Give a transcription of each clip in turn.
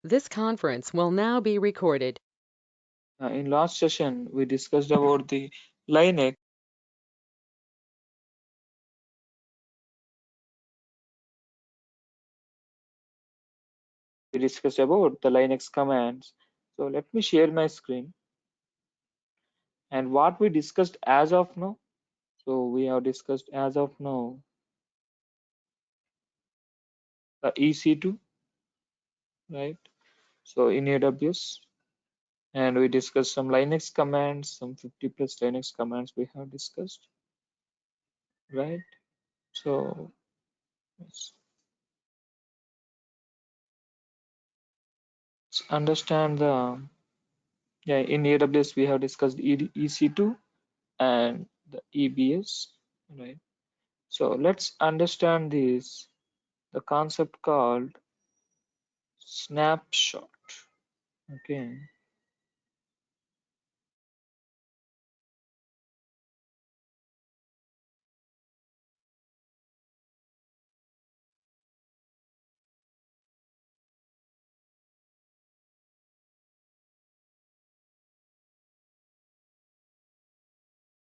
This conference will now be recorded. In last session, we discussed about the Linux. We discussed about the Linux commands. So let me share my screen. And what we discussed as of now. So we have discussed as of now the EC2, right? So in AWS, and we discussed some Linux commands, some 50 plus Linux commands we have discussed, right? So let's understand the in AWS we have discussed EC2 and the EBS, right? So let's understand this, the concept called snapshot. Okay.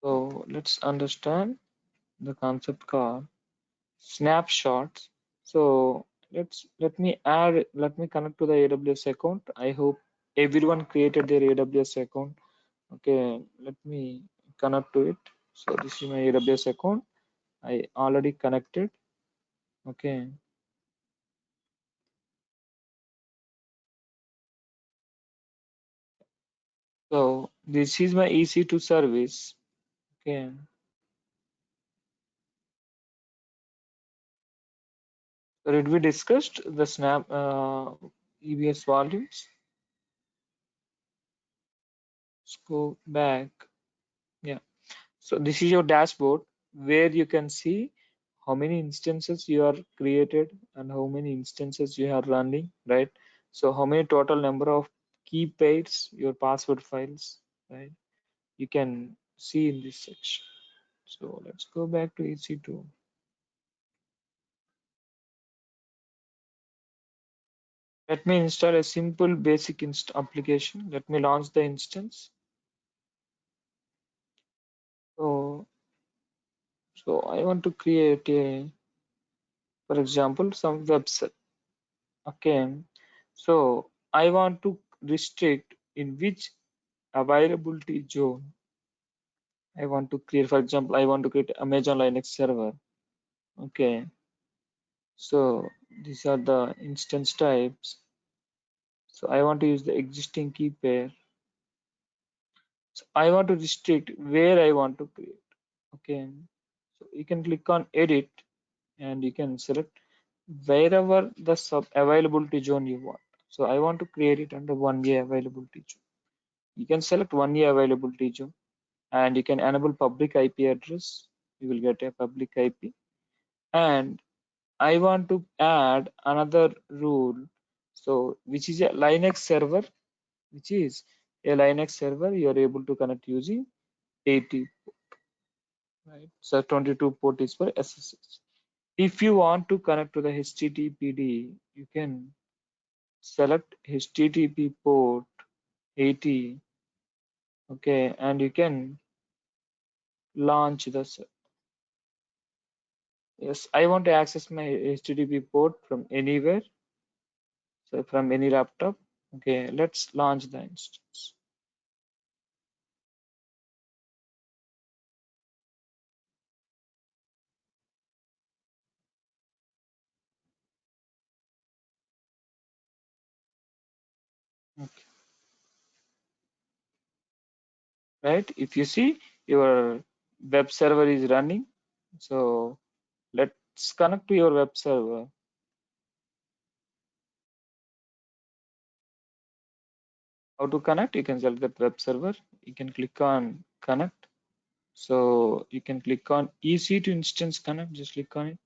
So let's understand the concept called snapshots. So let me connect to the AWS account. I hope everyone created their AWS account. Okay, let me connect to it. So this is my AWS account. I already connected. Okay. So this is my EC2 service. Okay. So did we discussed the EBS volumes? Let's go back. Yeah. So this is your dashboard where you can see how many instances you are created and how many instances you are running, right? So how many total number of key pairs, your password files, right? You can see in this section. So let's go back to EC2. Let me install a simple basic application. Let me launch the instance. So, so I want to create a, for example, some website. Okay. So I want to restrict in which availability zone I want to create. For example, I want to create Amazon Linux server. Okay. So these are the instance types. So I want to use the existing key pair. So I want to restrict where I want to create. Okay. So you can click on edit and you can select wherever the sub availability zone you want. So I want to create it under 1A availability zone. You can select 1A availability zone and you can enable public IP address. You will get a public IP. And I want to add another rule. So which is a Linux server, which is a Linux server you are able to connect using 80, right? So 22 port is for SSH. If you want to connect to the HTTPD, you can select HTTP port 80, okay, and you can launch the. Yes, I want to access my HTTP port from anywhere, so from any laptop. Okay, let's launch the instance. Okay, right? If you see your web server is running, so let's connect to your web server. How to connect? You can select that web server. You can click on connect. So you can click on EC2 instance connect. Just click on it.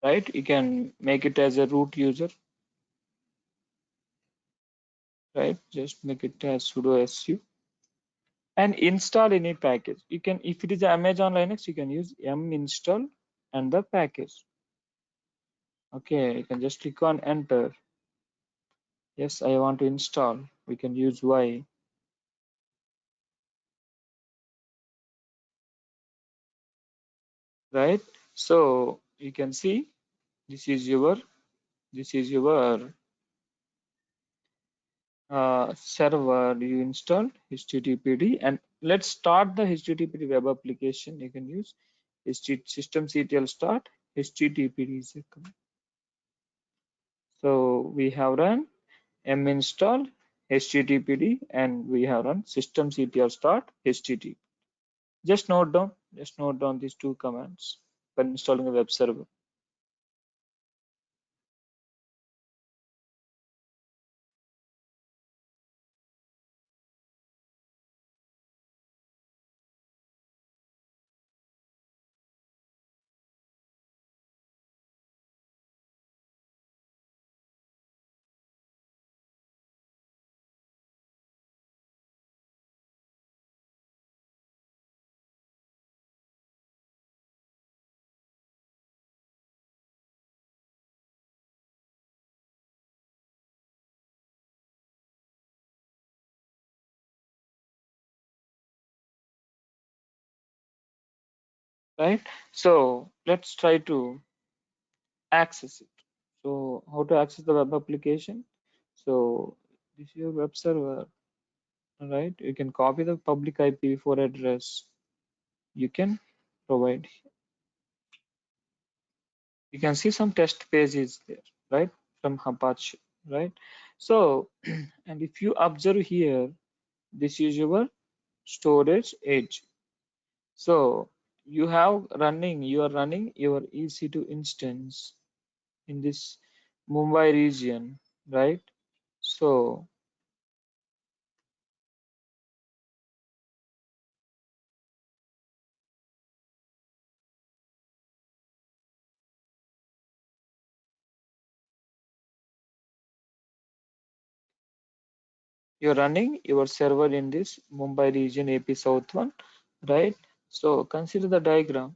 Right? You can make it as a root user. Right? Just make it as sudo su and install any package. You can, if it is Amazon Linux, you can use m install and the package. Okay, you can just click on enter. Yes, I want to install. We can use Y. Right? So you can see this is your server you installed HTTPD, and let's start the HTTPD web application. You can use systemctl start HTTPD is a command. So we have run minstall HTTPD and we have run systemctl start HTTP. Just note down these two commands when installing a web server. Right? So let's try to access it. So how to access the web application? So this is your web server, right? You can copy the public IPv4 address. You can provide. You can see some test pages there, right? From Apache, right? So, and if you observe here, this is your storage edge. So you are running your EC2 instance in this Mumbai region, right? So you're running your server in this Mumbai region AP South one, right? So consider the diagram.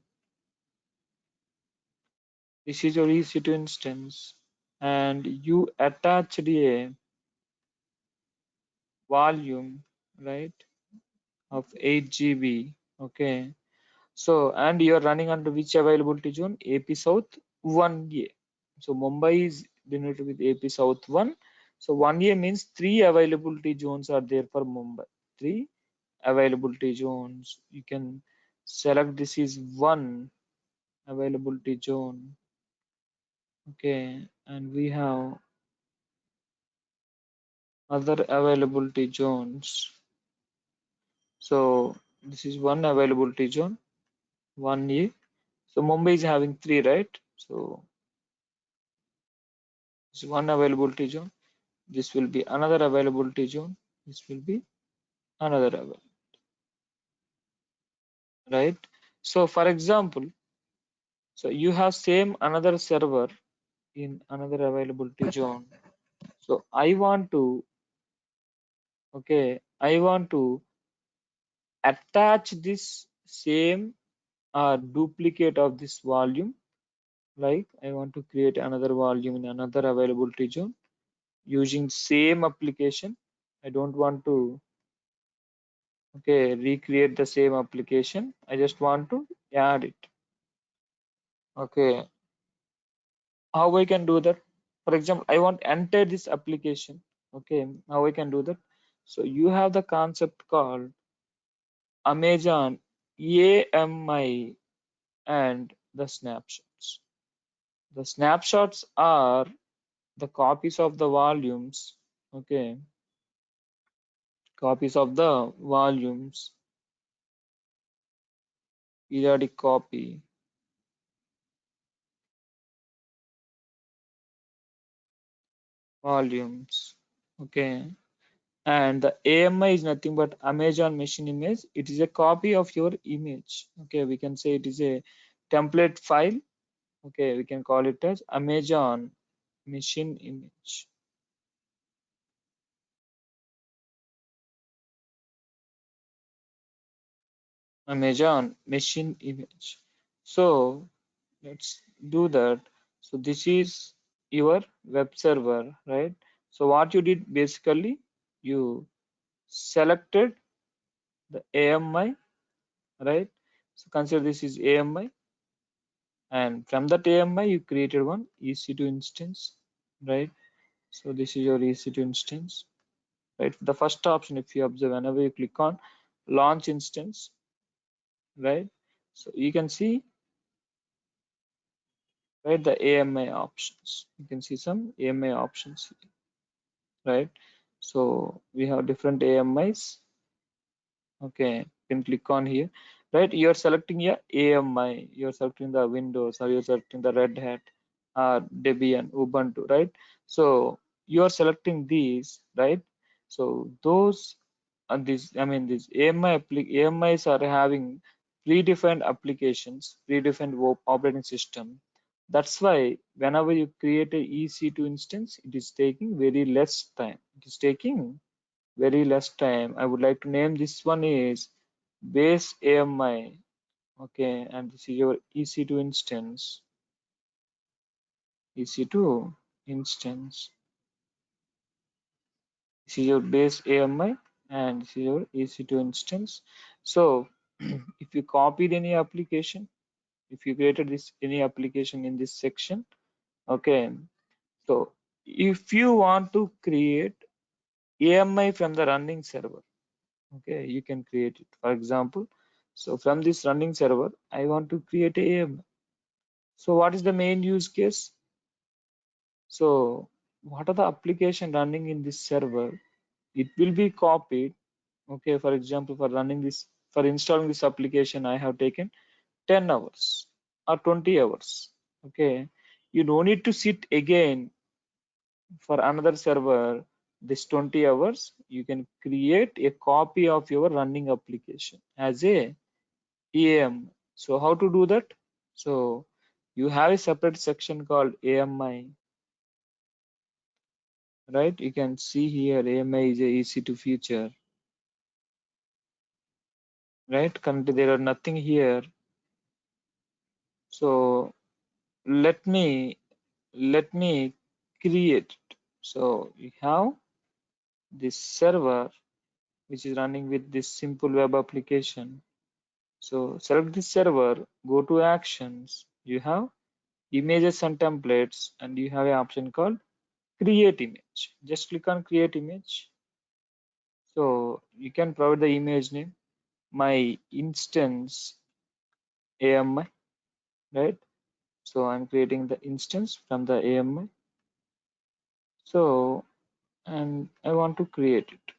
This is your EC2 instance, and you attached a volume, right, of 8 GB. Okay. So, and you are running under which availability zone? AP South 1A. So Mumbai is denoted with AP South 1. So 1A means 3 availability zones are there for Mumbai. 3 availability zones. You can select this is 1 availability zone. Okay, and we have other availability zones. So this is 1 availability zone, 1A. So Mumbai is having 3, right? So this is 1 availability zone. This will be another availability zone. This will be another available, right? So for example, so you have same another server in another availability zone. So I want to, okay, I want to attach this same duplicate of this volume. Like I want to create another volume in another availability zone using same application. I don't want to, okay, recreate the same application. I just want to add it. Okay, how I can do that? For example, I want to enter this application. Okay, how I can do that? So you have the concept called Amazon AMI and the snapshots. The snapshots are the copies of the volumes. Okay, copies of the volumes, periodic copy, volumes. Okay, and the AMI is nothing but Amazon machine image. It is a copy of your image. Okay, we can say it is a template file. Okay, we can call it as Amazon machine image. Amazon machine image. So let's do that. So this is your web server, right? So what you did basically, you selected the AMI, right? So consider this is AMI, and from that AMI you created one EC2 instance, right? So this is your EC2 instance, right? The first option, if you observe, whenever you click on launch instance, right? So you can see, right, the AMI options. You can see some AMI options here, right? So we have different AMIs. Okay, you can click on here, right? You're selecting your AMI, you're selecting the Windows, or you're selecting the Red Hat, Debian, Ubuntu, right? So you're selecting these, right? So those and these, I mean, these AMIs are having predefined applications, predefined operating system. That's why whenever you create a EC2 instance, it is taking very less time. It is taking very less time. I would like to name this one is base AMI. Okay, and this is your EC2 instance. EC2 instance. This is your base AMI, and this is your EC2 instance. So if you copied any application, if you created this any application in this section, okay, so if you want to create AMI from the running server, okay, you can create it. For example, so from this running server I want to create a AMI. So what is the main use case? So what are the application running in this server? It will be copied. Okay, for example, for running this, for installing this application, I have taken 10 hours or 20 hours. Okay, you don't need to sit again for another server this 20 hours. You can create a copy of your running application as a EAM. So how to do that? So you have a separate section called AMI, right? You can see here AMI is a EC2 feature, right? Currently there are nothing here. So let me create it. So we have this server which is running with this simple web application. So select this server, go to actions, you have images and templates, and you have an option called create image. Just click on create image. So you can provide the image name, my instance AMI, right? So I'm creating the instance from the AMI. So, and I want to create it.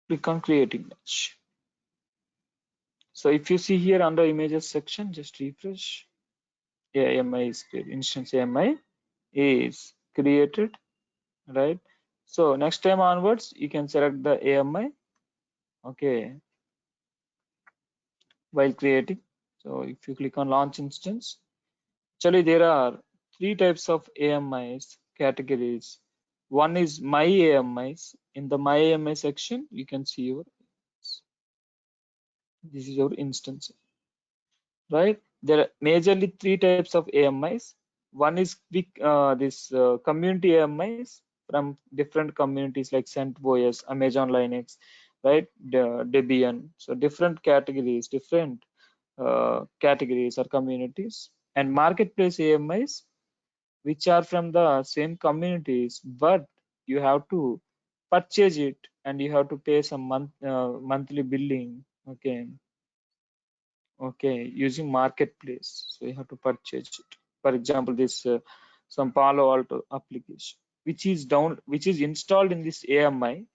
Click on create image. So if you see here under images section, just refresh. AMI is created, instance AMI is created, right? So next time onwards, you can select the AMI, okay, while creating. So if you click on launch instance, actually there are three types of AMIs categories. One is my AMIs. In the my AMI section, you can see your, this is your instance, right? There are majorly three types of AMIs. One is community AMIs from different communities like CentOS, Amazon Linux, right? Debian. So different categories, different categories or communities, and marketplace AMIs, which are from the same communities, but you have to purchase it and you have to pay some monthly billing. Okay, using marketplace, so you have to purchase it. For example, this some Palo Alto application which is installed in this AMI,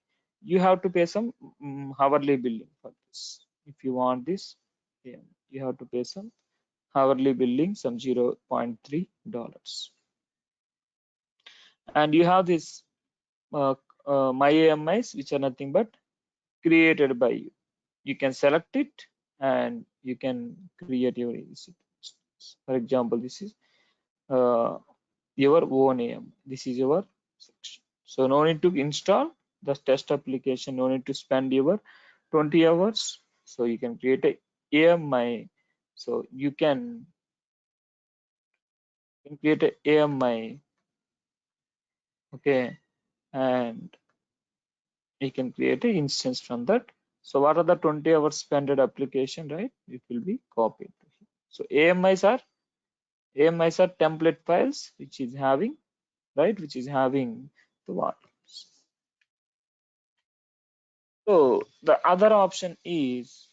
you have to pay some hourly billing for this. If you want this, you have to pay some hourly billing, some $0.3, and you have this my AMIs, which are nothing but created by you. You can select it and you can create your EC2. For example, this is uh, your own AM. This is your section. So no need to install the test application. No need to spend your 20 hours. So you can create a AMI So you can create a AMI, okay, and you can create an instance from that. So what are the 20 hours spent application, right? It will be copied. So AMIs are template files which is having, right, which is having the volumes. So the other option is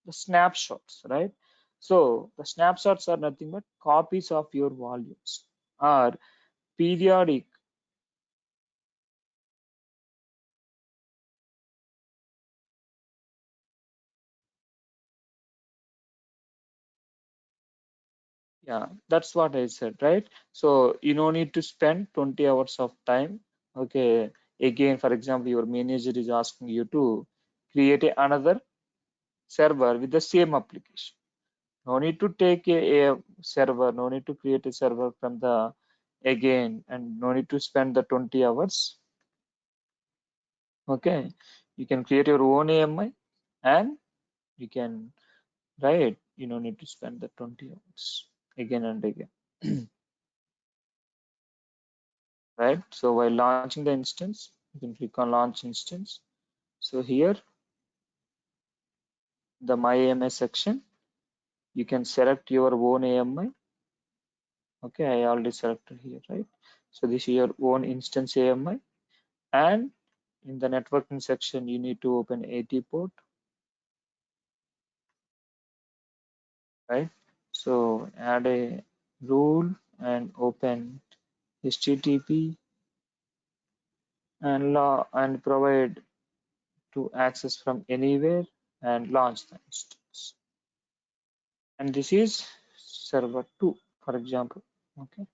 the snapshots, right? So the snapshots are nothing but copies of your volumes or periodic. Yeah, that's what I said, right? So you don't need to spend 20 hours of time. Okay. Again, for example, your manager is asking you to create another server with the same application. No need to take a server, no need to create a server from the again, and no need to spend the 20 hours. Okay. You can create your own AMI and you can, right? You don't need to spend the 20 hours again and again. Right? So while launching the instance, you can click on launch instance. So here, the my AMI section, you can select your own AMI. Okay, I already selected here, right? So this is your own instance AMI, and in the networking section, you need to open AT port, right? So add a rule and open HTTP and provide to access from anywhere and launch the instance. And this is server 2, for example. Okay.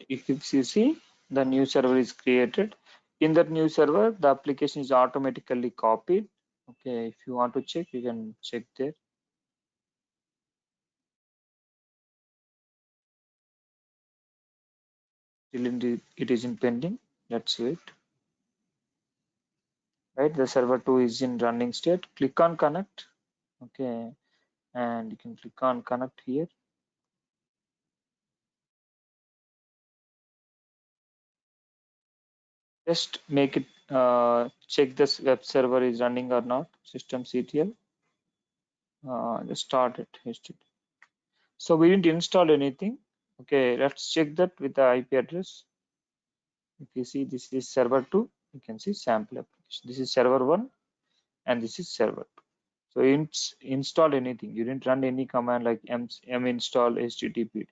If you see, the new server is created. In that new server, the application is automatically copied. Okay, if you want to check, you can check there. It is in pending. Let's wait. Right, the server 2 is in running state. Click on connect. Okay, and you can click on connect here. Just make it check this web server is running or not. Systemctl. Just start it. So we didn't install anything. Okay, let's check that with the IP address. If you see, this is server 2, you can see sample application. This is server 1 and this is server 2. So you didn't install anything. You didn't run any command like install http. It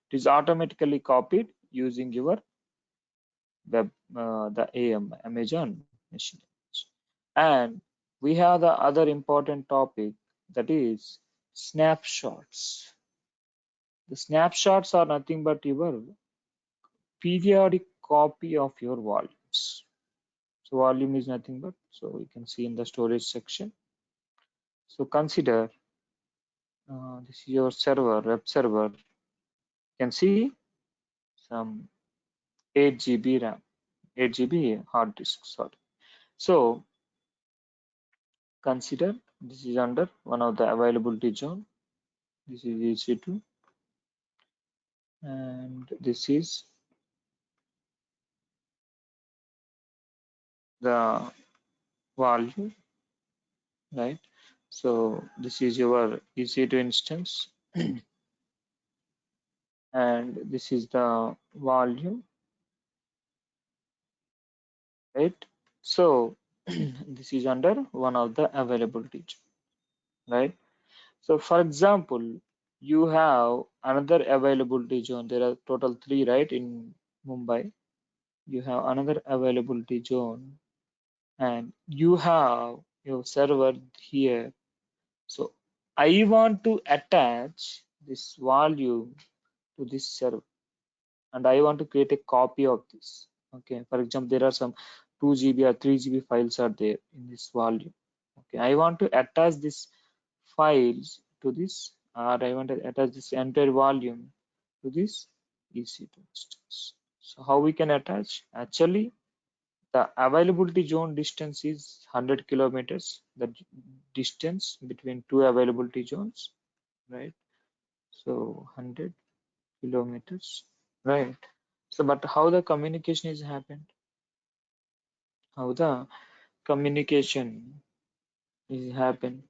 is automatically copied using your web, the Amazon machine. And we have the other important topic, that is snapshots. The snapshots are nothing but your periodic copy of your volumes. So volume is nothing but, so you can see in the storage section. So consider this is your server, web server. You can see some 8 GB RAM, 8 GB hard disk, sorry. So consider this is under one of the availability zone. This is EC2 and this is the volume, right? So this is your EC2 instance and this is the volume, right? So this is under one of the availability, right? So for example, you have another availability zone. There are total 3, right? In Mumbai, you have another availability zone and you have your server here. So I want to attach this volume to this server. and I want to create a copy of this. Okay, for example, there are some 2 GB or 3 GB files are there in this volume. Okay, I want to attach this files to this, or I want to attach this entire volume to this EC2 instance. So how we can attach? Actually, the availability zone distance is 100 kilometers, the distance between two availability zones, right? So 100 kilometers, right? So, but how the communication is happened? How the communication is happened?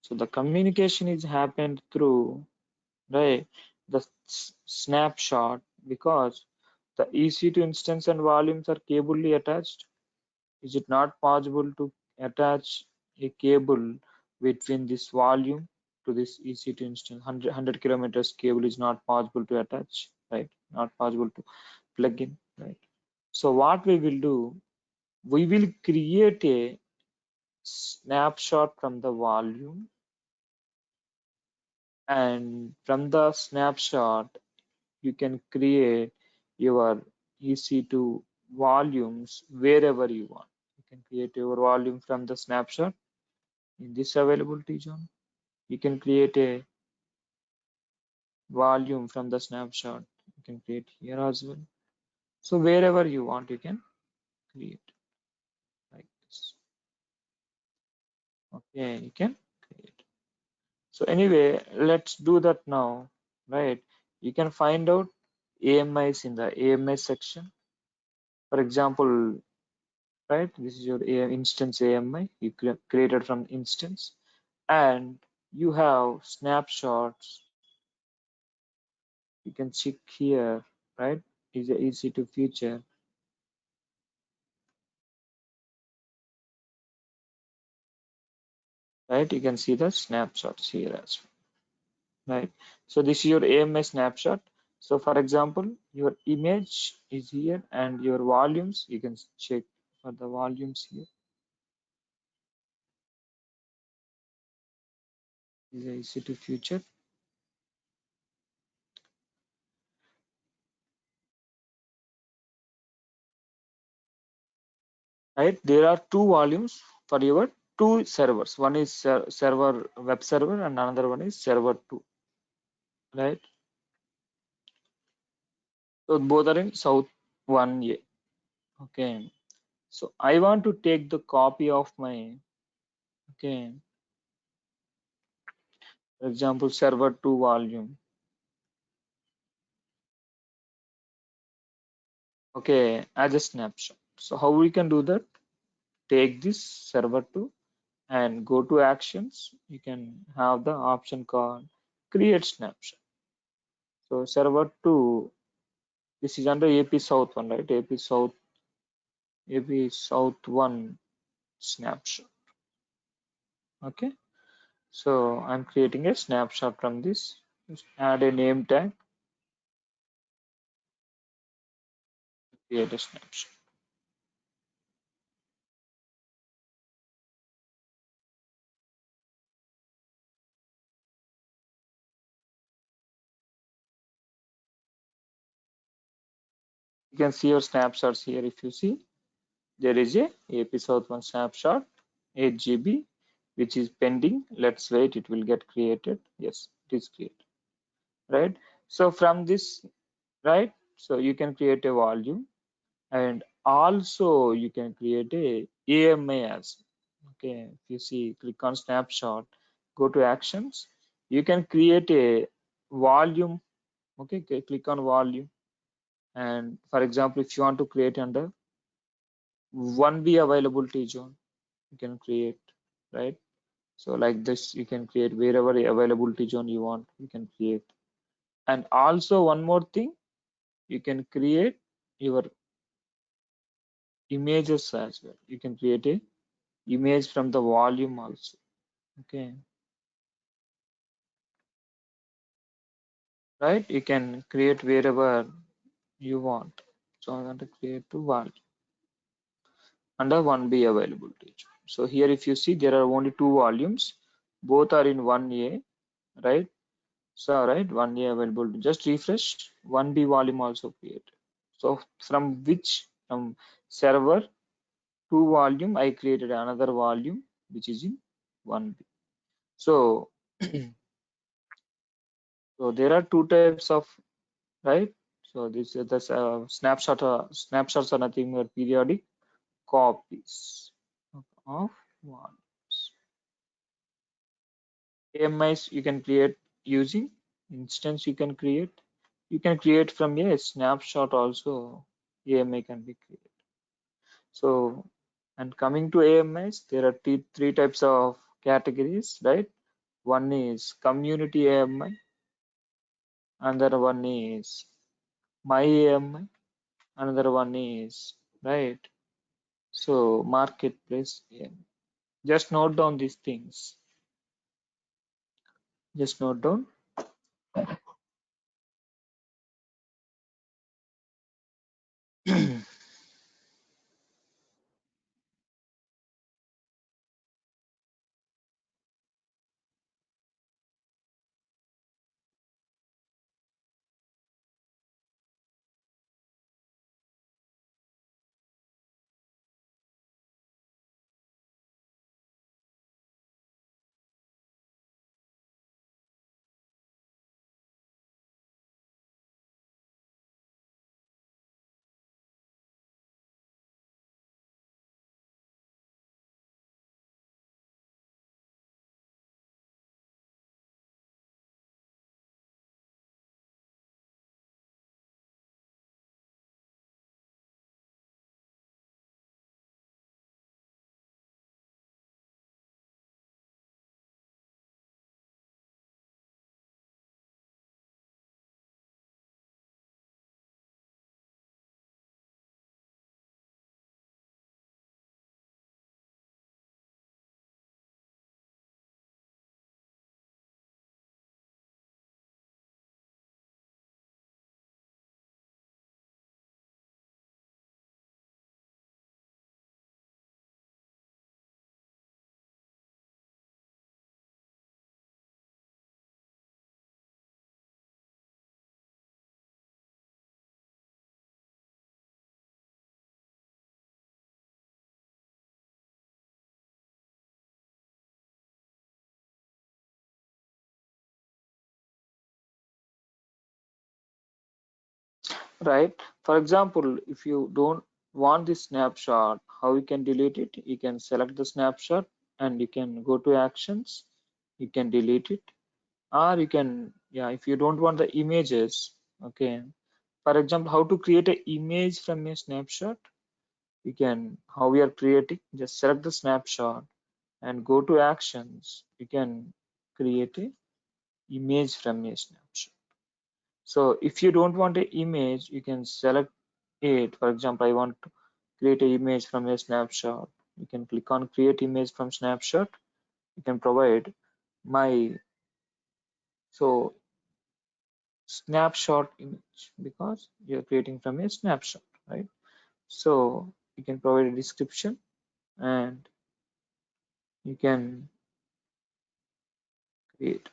So the communication is happened through, right, the snapshot, because the EC2 instance and volumes are cably attached. Is it not possible to attach a cable between this volume to this EC2 instance? 100 kilometers cable is not possible to attach, right? Not possible to plug in, right? So what we will do, we will create a snapshot from the volume, and from the snapshot you can create your EC2 volumes wherever you want. You can create your volume from the snapshot in this availability zone. You can create a volume from the snapshot. You can create here as well. So wherever you want, you can create like this. Okay, you can create. So anyway, let's do that now, right? You can find out AMIs in the AMI section. For example, right, this is your instance AMI you created from instance, and you have snapshots. You can check here, right? Is easy to feature, right? You can see the snapshots here as well, right? So this is your AMI snapshot. So for example, your image is here and your volumes, you can check for the volumes here. Is easy to feature, right? There are two volumes for your two servers. One is server web server and another one is server 2, right? So both are in South 1A. Okay. So I want to take the copy of my, okay, for example, server 2 volume. Okay, as a snapshot. So how we can do that? Take this server 2 and go to actions. You can have the option called create snapshot. So server 2, this is under AP South 1, right? AP South 1 snapshot. Okay. So I'm creating a snapshot from this. Just add a name tag, create a snapshot. You can see your snapshots here. If you see, there is a AP South 1 snapshot, 8 GB, which is pending. Let's wait, it will get created. Yes, it is created, right? So from this, right? So you can create a volume, and also you can create a AMA as well. Okay, if you see, click on snapshot, go to actions, you can create a volume. Okay, click on volume, and for example, if you want to create under 1B availability zone, you can create, right? So like this, you can create wherever availability zone you want, you can create. And also one more thing, you can create your images as well. You can create a image from the volume also. Okay, right? You can create wherever you want. So I want to create to volume under 1B availability. So here, if you see, there are only two volumes, both are in 1A, right? So right, 1A available. Just refresh. 1B volume also created. So from server to volume, I created another volume which is in 1B. So so there are two types of, right. So this is the snapshots are nothing but periodic copies of volumes. AMIs you can create using instance. You can create from a snapshot also. AMI can be created. So, and coming to AMIs, there are three types of categories, right? One is community AMI, another one is my AMI, another one is, right? So marketplace AMI. Just note down these things. Just note down. Right. For example, if you don't want this snapshot, how you can delete it? You can select the snapshot and you can go to actions. You can delete it, or you can, yeah, if you don't want the images, okay. For example, how to create an image from a snapshot? You can, how we are creating, just select the snapshot and go to actions. You can create a image from a snapshot. So if you don't want an image, you can select it. For example, I want to create an image from a snapshot. You can click on create image from snapshot. You can provide my, so snapshot image, because you're creating from a snapshot, right? So you can provide a description and you can create.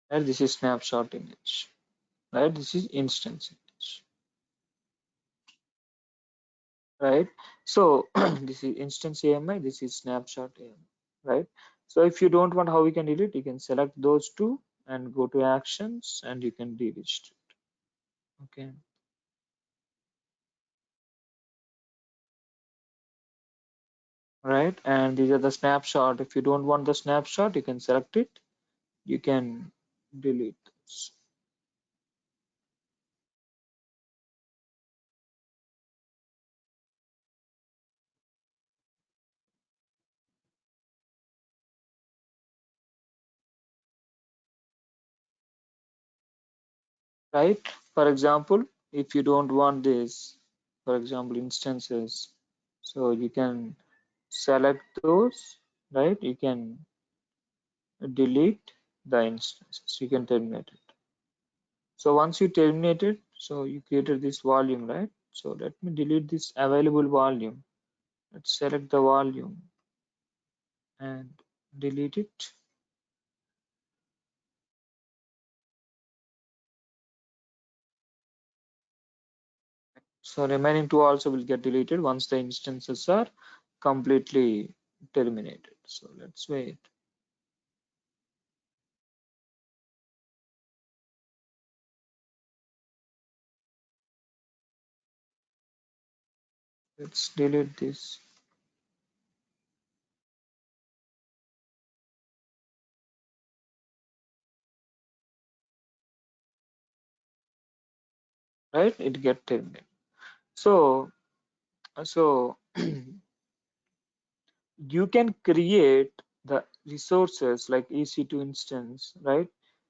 Right, this is snapshot image, right? This is instance image, right? So this is instance AMI, this is snapshot AMI, right? So if you don't want how we can delete, you can select those two and go to actions and you can delete it. Okay, right? And these are the snapshot. If you don't want the snapshot, you can select it. You can delete this. Right? For example, if you don't want this, for example, instances, so you can select those, right? You can delete the instances, you can terminate it. So once you terminated, so you created this volume, right? So let me delete this available volume. Let's select the volume and delete it. So remaining two also will get deleted once the instances are completely terminated. So let's wait. Let's delete this. Right? It get terminated. So so you can create the resources like EC2 instance, right?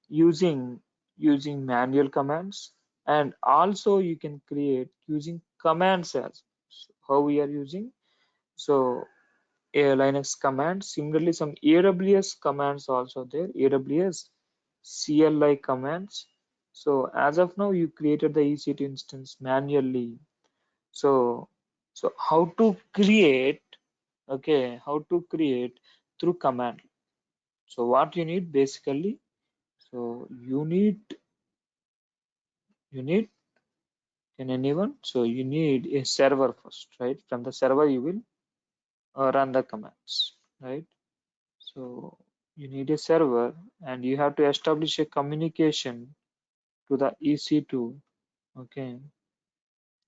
Using manual commands, and also you can create using commands as how we are using. So a Linux commands. Similarly, some AWS commands also there. AWS CLI commands. So as of now, you created the EC2 instance manually. So how to create? Okay, how to create through command. So what you need basically? So you need can anyone? So you need a server first, right? From the server you will run the commands, right? So you need a server and you have to establish a communication to the EC2. Okay,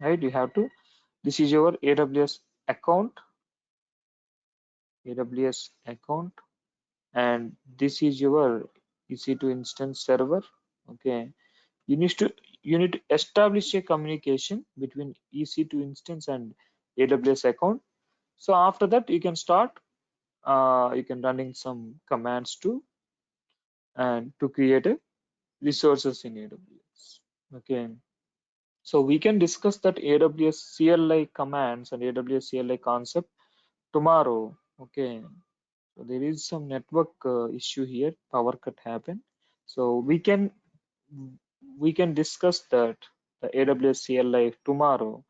right? You have to. This is your AWS account, AWS account, and this is your EC2 instance server. Okay, you need to establish a communication between EC2 instance and AWS account. So after that, you can start. You can running some commands to and to create a resources in AWS. Okay, so we can discuss that AWS CLI commands and AWS CLI concept tomorrow. Okay, so there is some network issue here, power cut happened. So we can discuss that the AWS CLI tomorrow.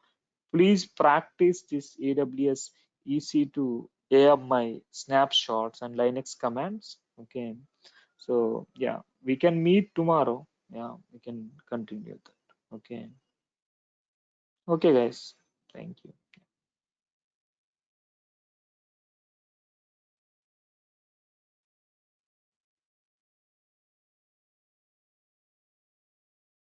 Please practice this AWS EC2 AMI snapshots and Linux commands. Okay, so yeah, we can meet tomorrow. Yeah, we can continue that. Okay. Okay, guys. Thank you.